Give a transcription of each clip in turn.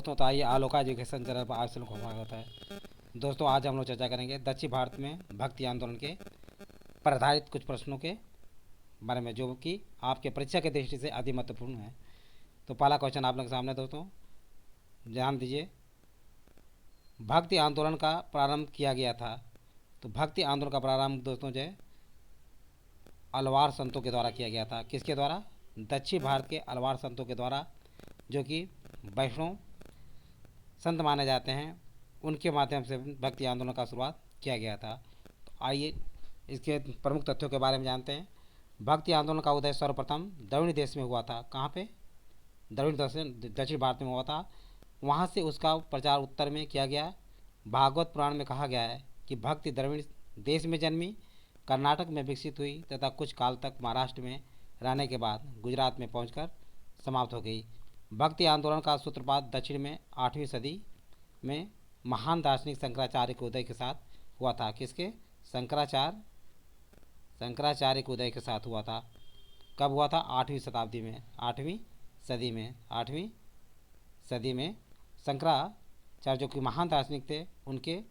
दोस्तों तो आइए आलोका एजुकेशन चैनल पर आप लोगों को स्वागत है। दोस्तों आज हम लोग चर्चा करेंगे दक्षिण भारत में भक्ति आंदोलन के पर आधारित कुछ प्रश्नों के बारे में, जो कि आपके परीक्षा की दृष्टि से अति महत्वपूर्ण है। तो पहला क्वेश्चन आप लोगों के सामने दोस्तों ध्यान दीजिए। भक्ति आंदोलन का प्रारंभ किया गया था। तो भक्ति आंदोलन का प्रारंभ दोस्तों जो है अलवार संतों के द्वारा किया गया था। किसके द्वारा? दक्षिण भारत के अलवार संतों के द्वारा, जो कि वैष्णव संत माने जाते हैं। उनके माध्यम से भक्ति आंदोलन का शुरुआत किया गया था। तो आइए इसके प्रमुख तथ्यों के बारे में जानते हैं। भक्ति आंदोलन का उदय सर्वप्रथम द्रविड़ देश में हुआ था। कहाँ पे? द्रविड़ दक्षिण भारत में हुआ था। वहाँ से उसका प्रचार उत्तर में किया गया। भागवत पुराण में कहा गया है कि भक्ति द्रविड़ देश में जन्मी, कर्नाटक में विकसित हुई तथा कुछ काल तक महाराष्ट्र में रहने के बाद गुजरात में पहुंचकर समाप्त हो गई। भक्ति आंदोलन का सूत्रपात दक्षिण में 8वीं सदी में महान दार्शनिक शंकराचार्य के उदय के साथ हुआ था। किसके? शंकराचार्य के उदय के साथ हुआ था। कब हुआ था? 8वीं शताब्दी में, 8वीं सदी में शंकराचार्य जो कि महान दार्शनिक थे, उनके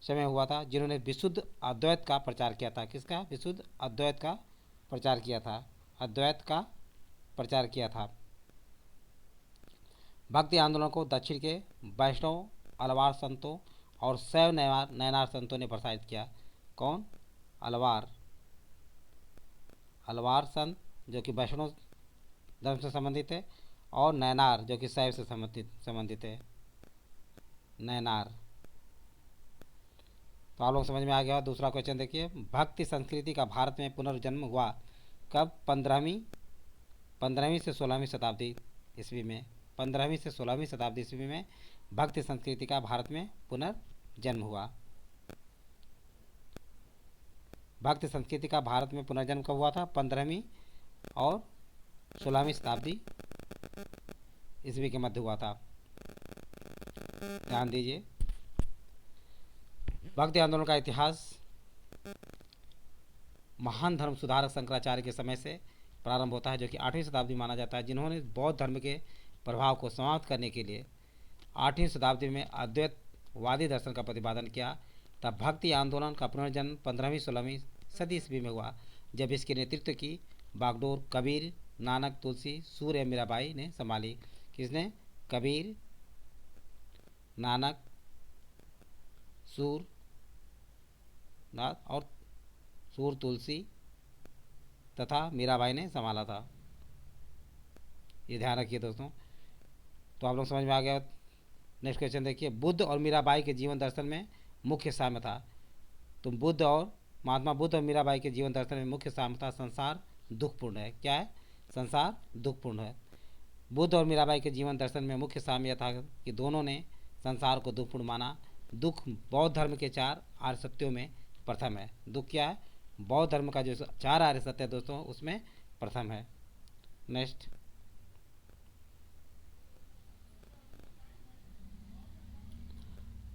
समय हुआ था, जिन्होंने विशुद्ध अद्वैत का प्रचार किया था। किसका? विशुद्ध अद्वैत का प्रचार किया था। अद्वैत का प्रचार किया था। भक्ति आंदोलन को दक्षिण के वैष्णव अलवार संतों और शैव नयनार संतों ने प्रोत्साहित किया। कौन? अलवार संत जो कि वैष्णव धर्म से संबंधित है, और नयनार जो कि शैव से संबंधित है। नयनार। तो आप लोग समझ में आ गया। दूसरा क्वेश्चन देखिए। भक्ति संस्कृति का भारत में पुनर्जन्म हुआ कब? 15वीं से 16वीं शताब्दी ईस्वी में। 15वीं से 16वीं शताब्दी ईस्वी में भक्ति संस्कृति का भारत में पुनर्जन्म हुआ। भक्ति संस्कृति का भारत में पुनर्जन्म कब हुआ था? 15वीं और 16वीं शताब्दी ईस्वी के मध्य हुआ था। ध्यान दीजिए। भक्ति आंदोलन का इतिहास महान धर्म सुधारक शंकराचार्य के समय से प्रारंभ होता है, जो कि 8वीं शताब्दी माना जाता है, जिन्होंने बौद्ध धर्म के प्रभाव को समाप्त करने के लिए 8वीं शताब्दी में अद्वैतवादी दर्शन का प्रतिपादन किया। तब भक्ति आंदोलन का पुनर्जन्म 15वीं-16वीं सदी ईस्वी में हुआ, जब इसके नेतृत्व की बागडोर कबीर, नानक, तुलसी, सूर एवं मीराबाई ने संभाली। किसने? कबीर, नानक, सूर और सूर, तुलसी तथा मीराबाई ने संभाला था। ये ध्यान रखिए दोस्तों। तो आप लोग समझ में आ गया। नेक्स्ट क्वेश्चन देखिए। बुद्ध और मीराबाई के जीवन दर्शन में मुख्य साम्य था। तो महात्मा बुद्ध और मीराबाई के जीवन दर्शन में मुख्य साम्य था, संसार दुखपूर्ण है। क्या है? संसार दुखपूर्ण है। बुद्ध और मीराबाई के जीवन दर्शन में मुख्य साम्य था कि दोनों ने संसार को दुखपूर्ण माना। दुख बौद्ध धर्म के 4 आर्य सत्यों में प्रथम है। दुख क्या है? बौद्ध धर्म का जो 4 आर्य सत्य है दोस्तों, उसमें प्रथम है। नेक्स्ट।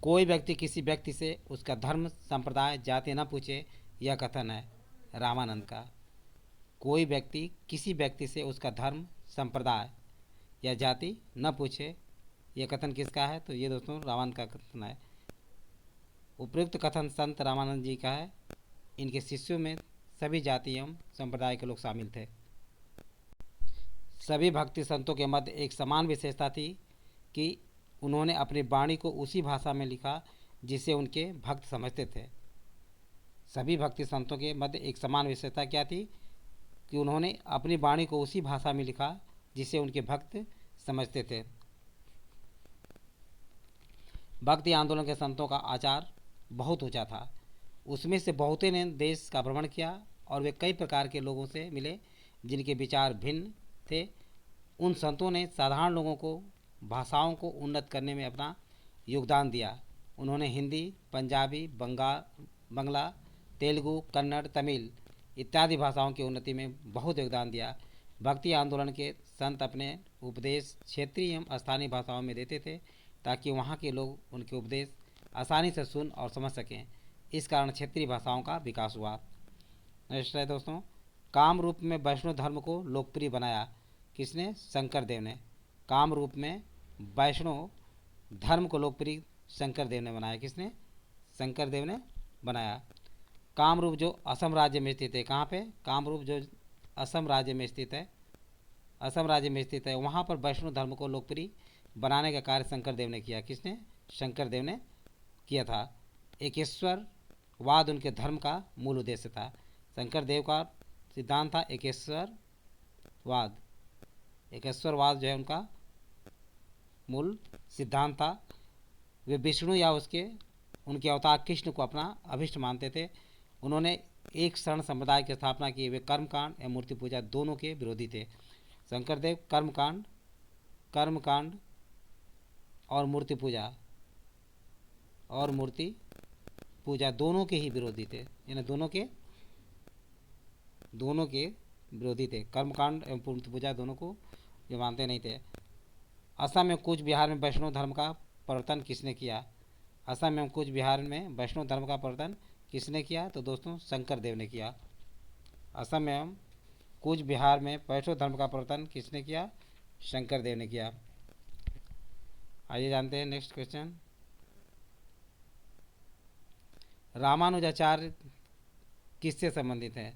कोई व्यक्ति किसी व्यक्ति से उसका धर्म, संप्रदाय, जाति न पूछे, यह कथन है रामानंद का। कोई व्यक्ति किसी व्यक्ति से उसका धर्म, संप्रदाय या जाति न पूछे, यह कथन किसका है? तो ये दोस्तों रामानंद का कथन है। उपयुक्त कथन संत रामानंद जी का है। इनके शिष्यों में सभी जाति एवं संप्रदाय के लोग शामिल थे। सभी भक्ति संतों के मध्य एक समान विशेषता थी कि उन्होंने अपनी वाणी को उसी भाषा में लिखा जिसे उनके भक्त समझते थे। सभी भक्ति संतों के मध्य एक समान विशेषता क्या थी? कि उन्होंने अपनी वाणी को उसी भाषा में लिखा जिसे उनके भक्त समझते थे। भक्ति आंदोलन के संतों का आचार बहुत ऊंचा था। उसमें से बहुतों ने देश का भ्रमण किया और वे कई प्रकार के लोगों से मिले जिनके विचार भिन्न थे। उन संतों ने साधारण लोगों को भाषाओं को उन्नत करने में अपना योगदान दिया। उन्होंने हिंदी, पंजाबी, बंगला, तेलुगु, कन्नड़, तमिल इत्यादि भाषाओं की उन्नति में बहुत योगदान दिया। भक्ति आंदोलन के संत अपने उपदेश क्षेत्रीय एवं स्थानीय भाषाओं में देते थे, ताकि वहाँ के लोग उनके उपदेश आसानी से सुन और समझ सकें। इस कारण क्षेत्रीय भाषाओं का विकास हुआ। नेक्स्ट है दोस्तों। काम रूप में वैष्णव धर्म को लोकप्रिय बनाया। किसने? शंकर देव ने। काम रूप में वैष्णव धर्म को लोकप्रिय शंकर देव ने बनाया। किसने? शंकर देव ने बनाया। कामरूप जो असम राज्य में स्थित है, कहाँ पे? कामरूप जो असम राज्य में स्थित है, असम राज्य में स्थित है, वहाँ पर वैष्णव धर्म को लोकप्रिय बनाने का कार्य शंकर देव ने किया। किसने? शंकर देव ने किया था। एकेश्वरवाद उनके धर्म का मूल उद्देश्य था। शंकर देव का सिद्धांत था एकेश्वरवाद। एकेश्वरवाद जो है उनका मूल सिद्धांत था। वे विष्णु या उनके अवतार कृष्ण को अपना अभिष्ट मानते थे। उन्होंने एक शरण संप्रदाय की स्थापना की। वे कर्मकांड एवं मूर्ति पूजा दोनों के विरोधी थे। शंकरदेव कर्मकांड और मूर्ति पूजा दोनों के ही विरोधी थे। यानी दोनों के विरोधी थे। कर्मकांड एवं मूर्ति पूजा दोनों को जो मानते नहीं थे। असम में कूच बिहार में वैष्णव धर्म का प्रवर्तन किसने किया? असम एवं कूच बिहार में वैष्णव धर्म का प्रवर्तन किसने किया? तो दोस्तों शंकर देव ने किया। असम एवं कूच बिहार में वैष्णव धर्म का प्रवर्तन किसने किया? शंकर देव ने किया। आइए जानते हैं नेक्स्ट क्वेश्चन। रामानुजाचार्य किससे संबंधित है?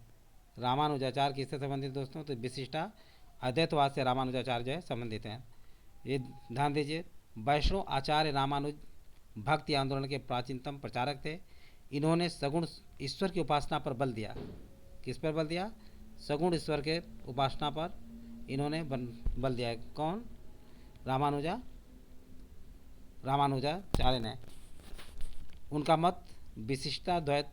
रामानुजाचार्य किससे संबंधित दोस्तों? तो विशिष्टा अद्वैतवाद से रामानुजाचार्य जो है संबंधित हैं। ये ध्यान दीजिए, वैष्णव आचार्य रामानुज भक्ति आंदोलन के प्राचीनतम प्रचारक थे। इन्होंने सगुण ईश्वर की उपासना पर बल दिया। किस पर बल दिया? सगुण ईश्वर के उपासना पर इन्होंने बल दिया। कौन? रामानुजाचार्य ने। उनका मत विशिष्टाद्वैत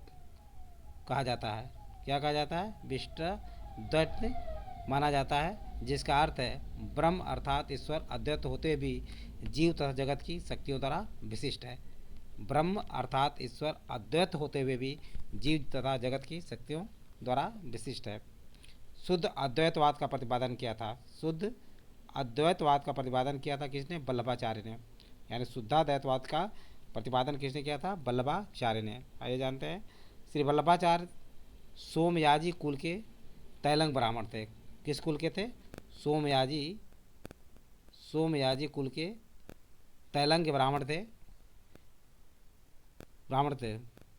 कहा जाता है। क्या कहा जाता है? विशिष्टाद्वैत माना जाता है, जिसका अर्थ है ब्रह्म अर्थात ईश्वर अद्वैत होते भी जीव तथा जगत की शक्तियों द्वारा विशिष्ट है। ब्रह्म अर्थात ईश्वर अद्वैत होते हुए भी जीव तथा जगत की शक्तियों द्वारा विशिष्ट है। शुद्ध अद्वैतवाद का प्रतिपादन किया था। शुद्ध अद्वैतवाद का प्रतिपादन किया था किसने? वल्लभाचार्य ने। यानी शुद्धाद्वैतवाद का प्रतिपादन किसने किया था? वल्लभाचार्य ने। आइए जानते हैं। श्री वल्लभाचार्य सोमयाजी कुल के तैलंग ब्राह्मण थे। किस कुल के थे? सोमयाजी कुल के तैलंग ब्राह्मण थे।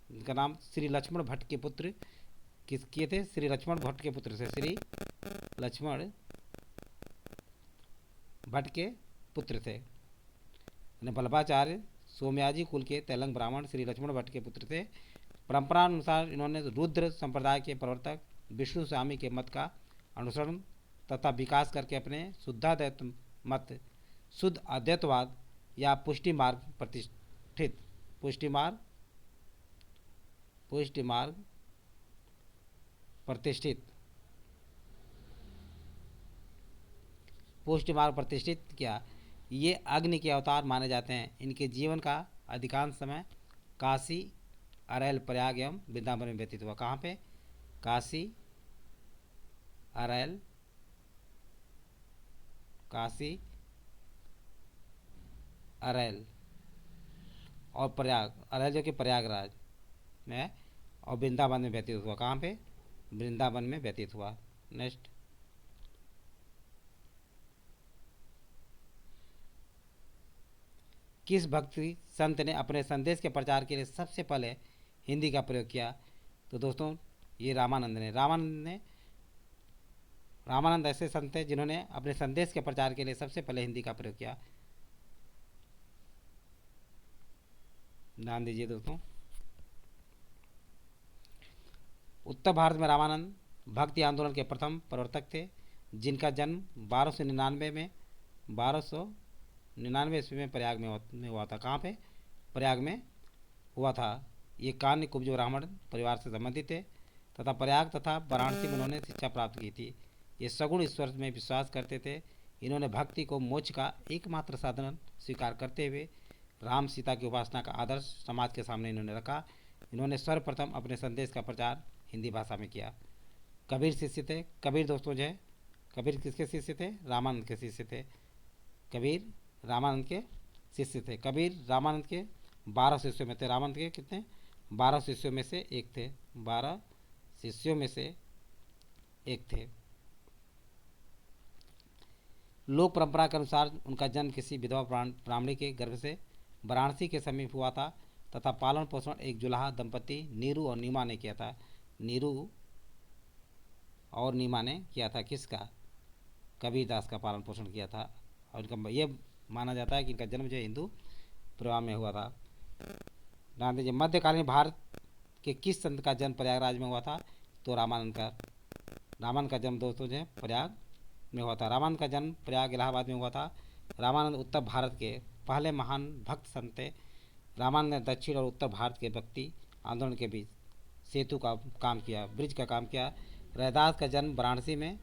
इनका नाम श्री लक्ष्मण भट्ट के पुत्र किसके थे? श्री लक्ष्मण भट्ट के पुत्र थे। श्री लक्ष्मण भट्ट के पुत्र थे। वल्लभाचार्य सोमयाजी कुल के तैलंग ब्राह्मण श्री लक्ष्मण भट्ट के पुत्र थे। परंपरा अनुसार इन्होंने रुद्र संप्रदाय के प्रवर्तक विष्णु स्वामी के मत का अनुसरण तथा विकास करके अपने शुद्धाद्वैत मत शुद्ध अद्वैतवाद या पुष्टि मार्ग प्रतिष्ठित किया। ये अग्नि के अवतार माने जाते हैं। इनके जीवन का अधिकांश समय काशी, अरैल, प्रयाग एवं वृंदावन में व्यतीत हुआ। कहाँ पे? काशी, अरैल और प्रयाग। अरैल जो कि प्रयागराज में और वृंदावन में व्यतीत हुआ। कहाँ पे? वृंदावन में व्यतीत हुआ। नेक्स्ट, किस भक्ति संत ने अपने संदेश के प्रचार के लिए सबसे पहले हिंदी का प्रयोग किया? तो दोस्तों ये रामानंद ऐसे संत हैं जिन्होंने अपने संदेश के प्रचार के लिए सबसे पहले हिंदी का प्रयोग किया। ध्यान दीजिए दोस्तों। उत्तर भारत में रामानंद भक्ति आंदोलन के प्रथम प्रवर्तक थे, जिनका जन्म 1299 ईस्वी में प्रयाग में हुआ था। कहाँ पे? प्रयाग में हुआ था। ये कान्य कुब्ज ब्राह्मण परिवार से संबंधित थे तथा प्रयाग तथा वाराणसी में उन्होंने शिक्षा प्राप्त की थी। ये सगुण ईश्वर में विश्वास करते थे। इन्होंने भक्ति को मोक्ष का एकमात्र साधन स्वीकार करते हुए राम सीता की उपासना का आदर्श समाज के सामने इन्होंने रखा। इन्होंने सर्वप्रथम अपने संदेश का प्रचार हिंदी भाषा में किया। कबीर शिष्य थे। कबीर दोस्तों जो है, कबीर किसके शिष्य थे? रामानंद के शिष्य थे। कबीर रामानंद के शिष्य थे। कबीर रामानंद के 12 शिष्यों में थे। रामानंद के कितने? 12 शिष्यों में से एक थे। 12 शिष्यों में से एक थे। लोक परंपरा के अनुसार उनका जन्म किसी विधवा ब्राह्मणी के गर्भ से वाराणसी के समीप हुआ था तथा पालन पोषण एक जुलाहा दंपति नीरू और नीमा ने किया था। नीरू और नीमा ने किया था किसका? कबीरदास का पालन पोषण किया था। और इनका ये माना जाता है कि इनका जन्म जो हिंदू परिवार में हुआ था। गांधी जी मध्यकालीन भारत के किस संत का जन्म प्रयागराज में हुआ था? तो रामानंद का जन्म दोस्तों जो है प्रयाग में हुआ था। रामानंद का जन्म प्रयाग इलाहाबाद में हुआ था। रामानंद उत्तर भारत के पहले महान भक्त संत थे। रामानंद ने दक्षिण और उत्तर भारत के भक्ति आंदोलन के बीच सेतु का काम किया, ब्रिज का काम किया। रैदास का जन्म वाराणसी में,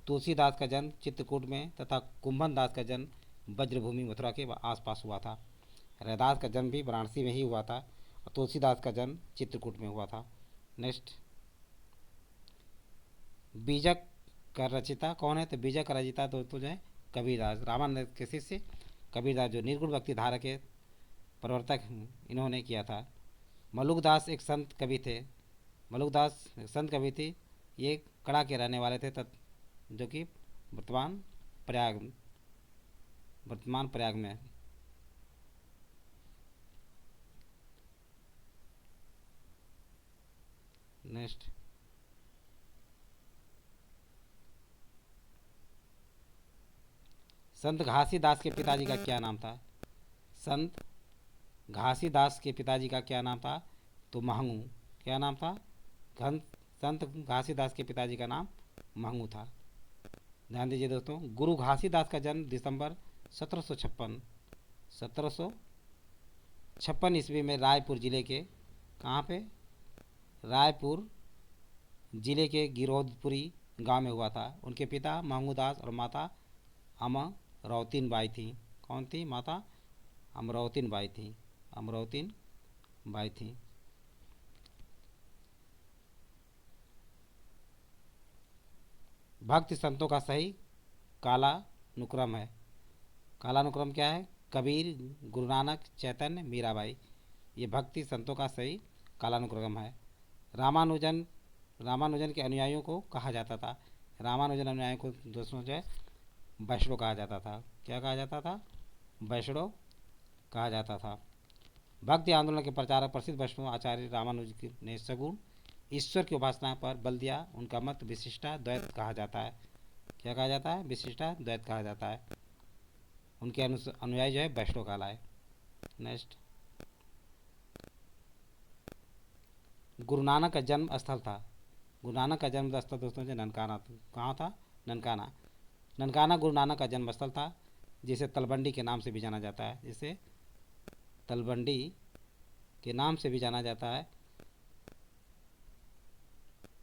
तुलसीदास का जन्म चित्रकूट में तथा कुंभन दास का जन्म वज्रभूमि मथुरा के आसपास हुआ था। रैदास का जन्म भी वाराणसी में ही हुआ था और तुलसीदास का जन्म चित्रकूट में हुआ था। नेक्स्ट, बीजक का रचिता कौन है? तो बीजक का रचिता दोस्तों जो है कबीरदास, रामानंद के शिष्य कबीरदास जो निर्गुण भक्ति धारा के प्रवर्तक इन्होंने किया था। मलुकदास एक संत कवि थे। मलुकदास संत कवि थे। ये कड़ा के रहने वाले थे जो कि वर्तमान प्रयाग में। नेक्स्ट, संत घासीदास के पिताजी का क्या नाम था? संत घासीदास के पिताजी का क्या नाम था? तो महंगू। क्या नाम था? संत घासीदास के पिताजी का नाम महंगू था। ध्यान दीजिए दोस्तों, गुरु घासीदास का जन्म दिसंबर 1756 ईस्वी में रायपुर जिले के, कहाँ पे? रायपुर जिले के गिरोधपुरी गांव में हुआ था। उनके पिता महंगूदास और माता अमरावतीन बाई थी। कौन थी? माता अमरावतीन बाई थी। अमरावतीन बाई थी। भक्ति संतों का सही कालानुक्रम है। कालानुक्रम क्या है? कबीर, गुरु नानक, चैतन्य, मीराबाई। ये भक्ति संतों का सही कालानुक्रम है। रामानुजन के अनुयायियों को कहा जाता था। रामानुजन अनुयायियों को दोस्तों जो है वैष्णव कहा जाता था। क्या कहा जाता था? वैष्णव कहा जाता था। भक्ति आंदोलन के प्रचारक प्रसिद्ध वैष्णव आचार्य रामानुज ने सगुण ईश्वर की उपासना पर बल दिया। उनका मत विशिष्टा द्वैत कहा जाता है। क्या कहा जाता है? विशिष्टा द्वैत कहा जाता है। उनके अनुयायी जो है वैष्णव कहलाए। नेक्स्ट, गुरु नानक का जन्म स्थल था। गुरु नानक का जन्म स्थल दोस्तों जो ननकाना। कहाँ था? ननकाना। ननकाना गुरु नानक का जन्म स्थल था, जिसे तलवंडी के नाम से भी जाना जाता है। जिसे तलवंडी के नाम से भी जाना जाता है।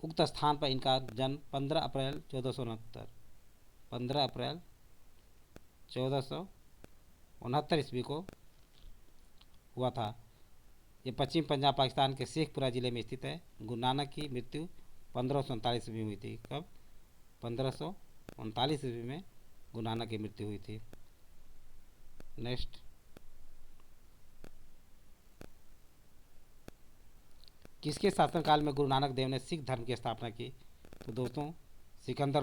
उक्त स्थान पर इनका जन्म 15 अप्रैल 1469 ईस्वी को हुआ था। ये पश्चिम पंजाब पाकिस्तान के शेखपुरा जिले में स्थित है। गुरु नानक की मृत्यु 1539 ईस्वी में हुई थी। कब? 1539 ईस्वी में गुरु नानक की मृत्यु हुई थी। नेक्स्ट, किसके शासनकाल में गुरु नानक देव ने सिख धर्म की स्थापना की? तो दोस्तों सिकंदर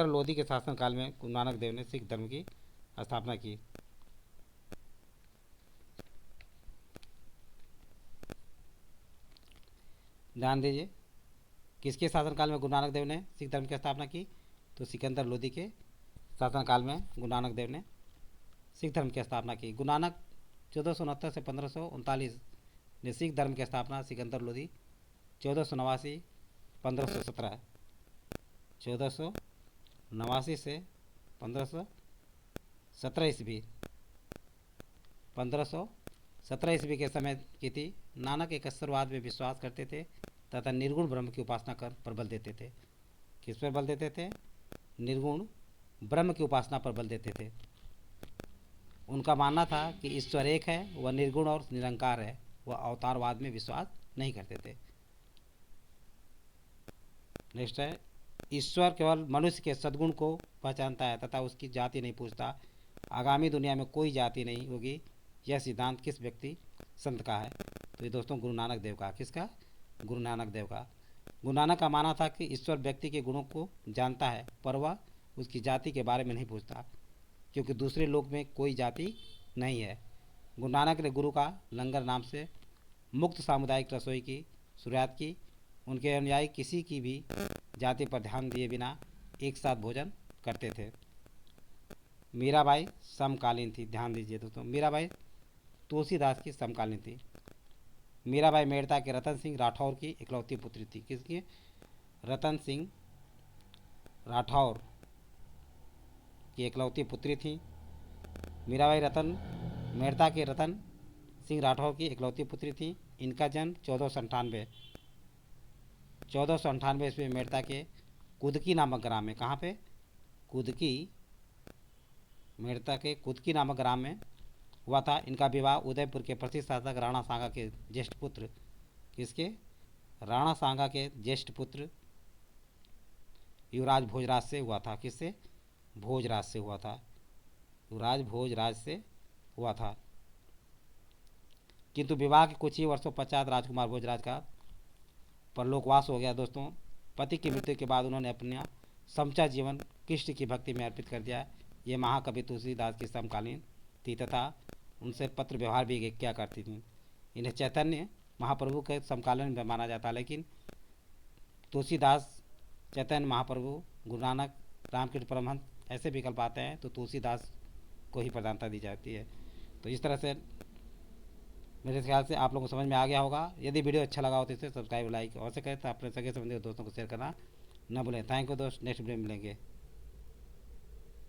लोदी के शासनकाल में गुरु नानक देव ने सिख धर्म की स्थापना की। ध्यान दीजिए, किसके शासनकाल में गुरु नानक देव ने सिख धर्म की स्थापना की? तो सिकंदर लोदी के शासनकाल में गुरु नानक देव ने सिख धर्म की स्थापना की। गुरु नानक 1469 से 1539 ने सिख धर्म की स्थापना। सिकंदर लोदी 1489 1517 1489 से 1517 ईस्वी 1517 ईस्वी के समय की थी। नानक एक ईश्वरवाद में विश्वास करते थे तथा निर्गुण ब्रह्म की उपासना पर बल देते थे। किस पर बल देते थे? निर्गुण ब्रह्म की उपासना पर बल देते थे। उनका मानना था कि ईश्वर एक है, वह निर्गुण और निरंकार है। वह अवतारवाद में विश्वास नहीं करते थे। नेक्स्ट है, ईश्वर केवल मनुष्य के सद्गुण को पहचानता है तथा उसकी जाति नहीं पूछता। आगामी दुनिया में कोई जाति नहीं होगी। यह सिद्धांत किस व्यक्ति संत का है? तो ये दोस्तों गुरु नानक देव का। किसका? गुरु नानक देव का। गुरु नानक का मानना था कि ईश्वर व्यक्ति के गुणों को जानता है पर वह उसकी जाति के बारे में नहीं पूछता, क्योंकि दूसरे लोक में कोई जाति नहीं है। गुरु नानक ने गुरु का लंगर नाम से मुक्त सामुदायिक रसोई की शुरुआत की। उनके अनुयायी किसी की भी जाति पर ध्यान दिए बिना एक साथ भोजन करते थे। मीराबाई समकालीन थी, ध्यान दीजिए दोस्तों, मीराबाई तुलसीदास की समकालीन थी। मीराबाई मेड़ता के रतन सिंह राठौर की इकलौती पुत्री थी। किसकी? रतन सिंह राठौर की इकलौती पुत्री थी। मीराबाई रतन मेड़ता के रतन सिंह राठौर की इकलौती पुत्री थी। इनका जन्म 1498 ईस्वी में मेड़ता के कुदकी नामक ग्राम में, कहाँ पे? कुदकी, मेड़ता के कुदकी नामक ग्राम में हुआ था। इनका विवाह उदयपुर के प्रसिद्ध शासक राणा सांगा के ज्येष्ठ पुत्र, किसके? राणा सांगा के ज्येष्ठ पुत्र युवराज भोजराज से हुआ था। किससे? भोजराज से हुआ था। युवराज भोजराज से हुआ था। किंतु विवाह के कुछ ही वर्षों पश्चात राजकुमार भोजराज का परलोकवास हो गया दोस्तों। पति की मृत्यु के बाद उन्होंने अपना समचा जीवन कृष्ण की भक्ति में अर्पित कर दिया। ये महाकवि तुलसीदास की समकालीन थी तथा उनसे पत्र व्यवहार भी किया करती थी। इन्हें चैतन्य महाप्रभु के समकालीन में माना जाता है, लेकिन तुलसीदास, चैतन्य महाप्रभु, गुरु नानक, रामकृष्ण परमहंस ऐसे विकल्प आते हैं तो तुलसीदास को ही प्रधानता दी जाती है। तो इस तरह से मेरे ख्याल से आप लोगों को समझ में आ गया होगा। यदि वीडियो अच्छा लगा हो तो इसे सब्सक्राइब, लाइक और से करें तो अपने सगे संबंधी दोस्तों को शेयर करना न भूलें। थैंक यू दोस्त, नेक्स्ट वीडियो में मिलेंगे।